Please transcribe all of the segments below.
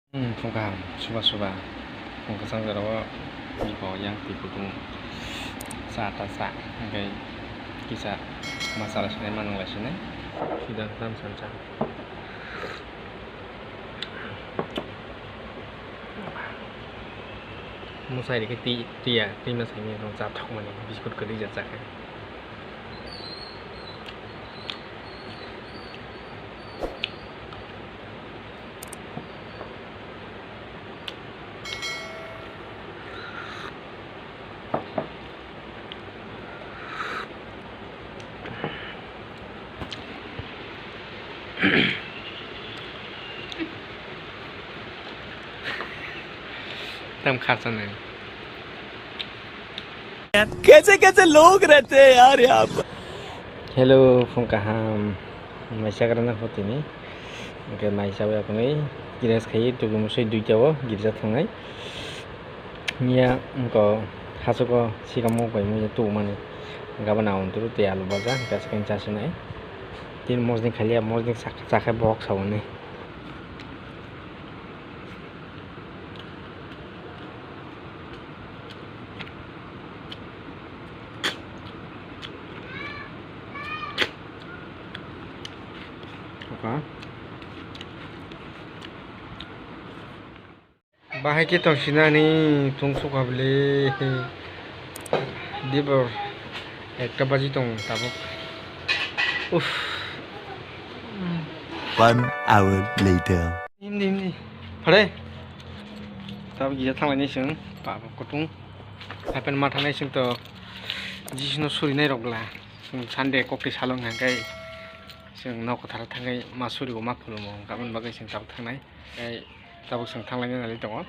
Fungkam, suba-suba. Fungkasang darawa mi ko yang tipudung saat rasa kayak kisah masalah sini manung lah sini sudah tam sanca. Musai di tia masai ni dong zap thok mani biskut keri jat kan. Tam khasa nahi. कैसे कैसे लोग रहते हैं यार यहाँ पर। Hello, Fungkaham. Maisa karena hote ni. Oke, maisa wa kunai. Giras khai tu musai duita wo girja thangai. Nia ko hasuko sikamo pai mu tu mane. Gabana untur te alu baza gas kan chasinai. Tin mosdin khalia mosdin sakha box hawne. Bahaya kita sini ni tungsu kabel di bawah ekta baji tong tabuk. One hour later. Ini, pada, tapi kita thang lain seng, pak kotung, apa nama thang lain seng tu, jisno suri ni rogla, seng sande kopi salong hangkai, seng nak kothara thangai masuri go mak puluh mong, kapan bagai seng tabuk thang lain, tabuk seng thang lain nali tong.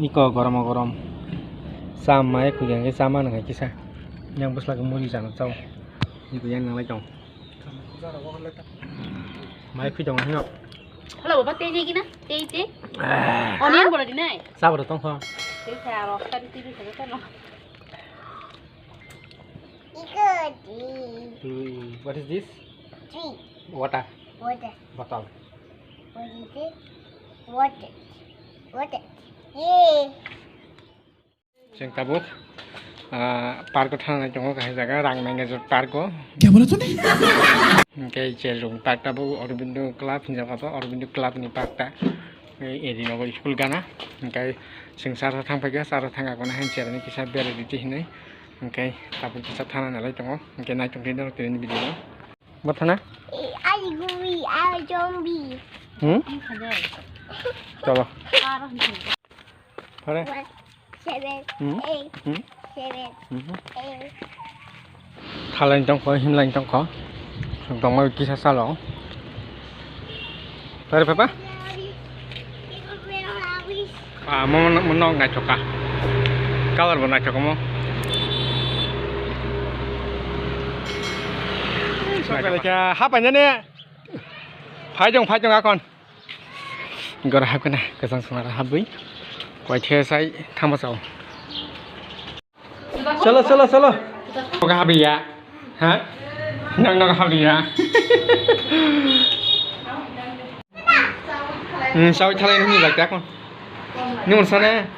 Iko gorom sama aku yang sama dengan kisah yang bos lagi muri sana tahu itu yang nang lagi mai aku jangan hingap Hello, bapak teh ni kina, teh. Onion boleh di nai. sabar tong kau Teh saya loh, kan teh saya kan loh. what is this Tree. water Water. botol What is it? Water. Water. Yay. sing tabuk park ko thang jong ka jaga rang nang ge park ko क्या बोला तूने? ke chelung park tabu Aurobindo club hinjau ka Aurobindo club ni park ta edi nogo school gana kai sing sar thang phaga sar thang ko na han cher ni kisa bere diti hinai kai tabu kisa thana nalai tongo kai nai tong tin tin video bathana Aliguri, a zombie. Ada. chalo Parah ni. pare 1, 7, 8, 7, 8. thalan tong ko himlan tong ko tong mai kisa salo pare papa mau ngai choka color bana choka mo Sampai lagi apa ni? Pajong akon. Gora hap kena kesang semara habui. Kau saya tambah saw. Solo. Kau habi ya? Hah? Nang habi ya? Sao thale ni lagi akon? Ni mana sana?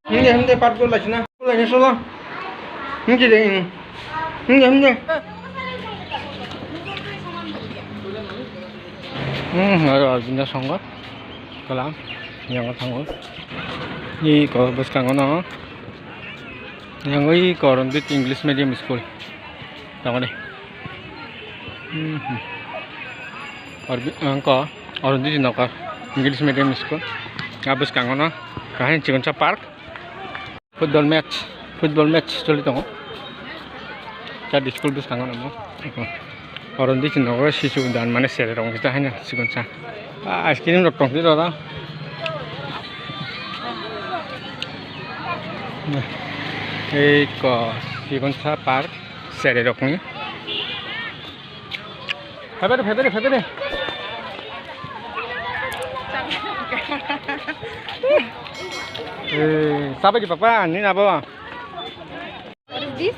Ni part gol lagi na. Lagi solo. Ni jadi. Ini. Ada benda sanggup, kalam, yang sanggup. Ini kau bos kangen no. Yang ini kau orang di English medium school, tahu ni? Kau orang di mana kau English medium school? Kau bos kangen no. Kau ni Cigonca Park, football match, curi tahu. Jadi school bus kangen no. Orang di sini orang sisu dan mana seri orang kita hanya Cigonca. Es krim rok tong itu dah. Cigonca Park seri rok ni. phải sao bây giờ papa như nào bố? What is this?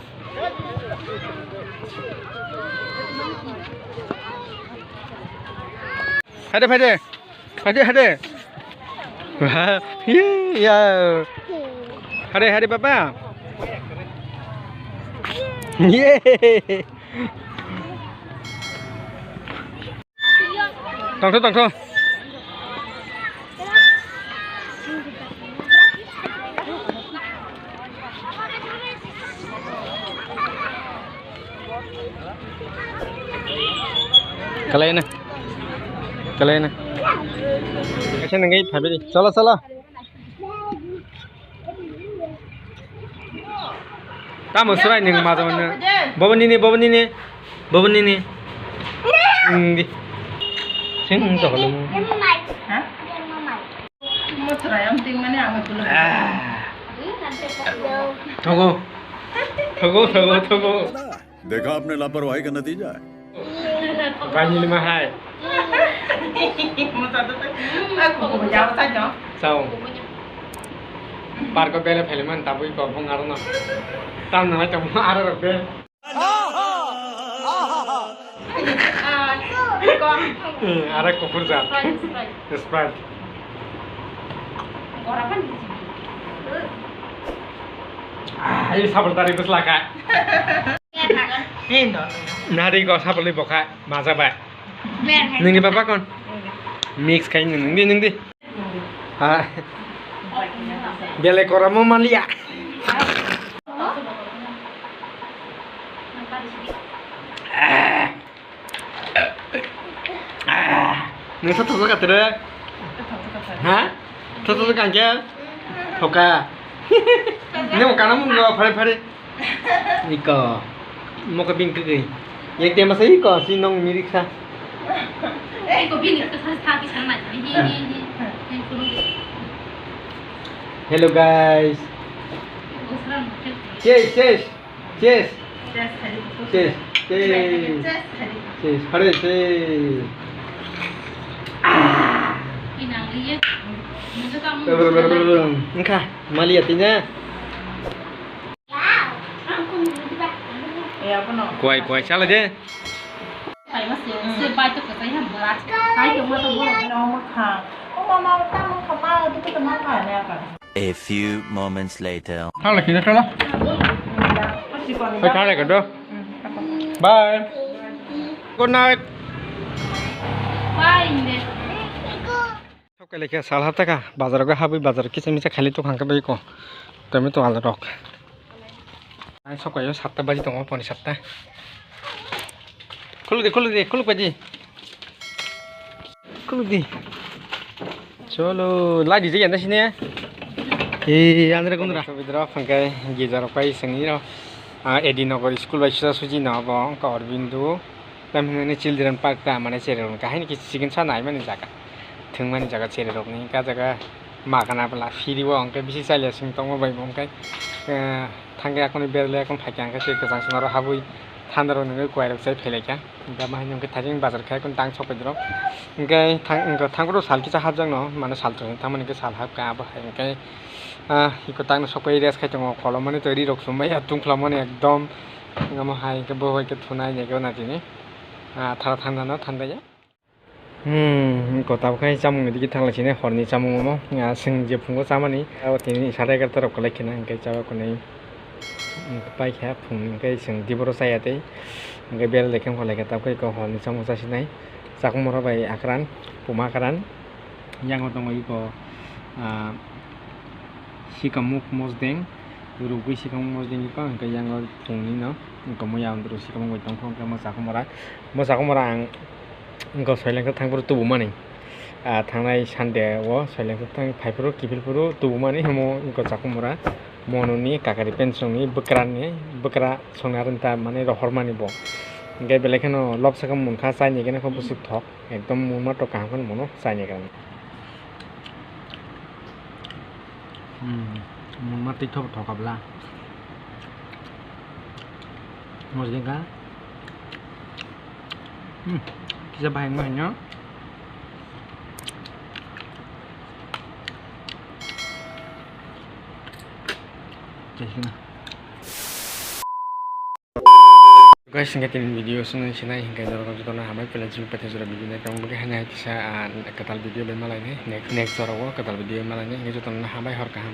Hadi. Wah, yeah. Hadi papa. Yeah. Tong thôi. Kalian này. Cái này ngay phải đi. Chalo. Ta một số này nhưng mà rồi nè. Bố ni nè. Đi. Sing to luôn. Hả? Một thời ông tin mà nè ông cứ Thogo. देखा आपने लापरवाही का नतीजा है Bao nhiêu mà hai? Aku jawab saja. Sao? Bar ko bele filman tabu ko phong arno. Tam na tam ar be. Con. Ara ko furza. Sprite. Orang kan Ai sabal tari bus laka. Hendo. Nari ko sabal li boka maza ba. Ning ni papa kon. Mix kain ning di. Ha. Bele ko ramo malia. Ning sa thoka tere. Ha? Thoka kan ke? Thoka. Ni mo kana mo phare. Ni ko. Mo ka bing kri. Yek te ma sai ko sinong miriksa. Ko bin itu sapi sama ini. Hello guys. Cheers. Hare cheers. Inang lihat. Muka kamu. Engkau maliatinya. Ya benar. Kuai salah je. Phải mà sửa bài cho cái hầm bát. Cái kiểu mà tôi muốn nó mà khang. Mà ta muốn không mà tôi tôi mà phải nè cả. A few moments later. Halo kita salah. Kita lagi tu. Bye. Good night. Bye ini. Oke lagi salah apa kah? Bazar gua habis bazar kita misal kali tu hangka bayi ko. Tapi tu alat rock. Ay sok kayo 7টা baji tong poni 7টা. Kuluk baji. Kuluk di. Cholo, lai di je yan sini ya. Andre kundra. Vidra phangkai gijar pai sangi ro. Edinogor school bai suji na ba ka Arbindu. Lamhene children park ta mane chere ron ka haini ki chicken sa nai mane jaga. Thungmani jaga chere rok ni ka jaga makana pala firi wo angke bisi chaile sing tong bai bongkai. Thangke akoni berle akon phaikang ka se kasang sunaro habui thandaro ngai kwairok sai phelaika da mahini angke thajing bazar khai kon tang sopai dro angke thangro sal ki cha habjang no mane sal to thamani ke sal hab ka ba angke iko tang sopai res khai tong kolomani toiri rok sumai atung khlamani ekdom ngamo hai ke bo ke thunai ne ke na tini thara thanda no thanda ya ko tab khai chamung ni ki thangla chine horni chamung mo sing je phungo chamani tini 11:30 rok kolaikina angke chawa ko nei pai kha phung ke sing diboro sayate angke bel lekem ko leka tab kai ko horni chamung sa sinai sakmoro bai akran puma akran yang otong ko sikamuk mosdeng rugui sikamuk mosdeng ko angke yang phungni no ko mo yang dru sikamuk bai tong khong ke mo sakumara ang ko soileng ka thangpur tu mani thangnai sande wo soileng ka thang phaipuru kipilpuru tu mani mo ko sakumara mononi kakari pensoni bekra sonaranta mane rohormani bo ngai belekeno lobsakam munkha saini gene ko busuk thok ekdom munma to kahon mono saini gan munma tik thok thokabla mojinga Bisa bahan-bahannya. Jadi guys, singkatin video sunai sinai hingga dorong kita nah hamai pelajar pada sudah begini kamu boleh hanya kisah ketal video bermalah ini next orang ketal video malah ini hingga kita nah hamai harkaham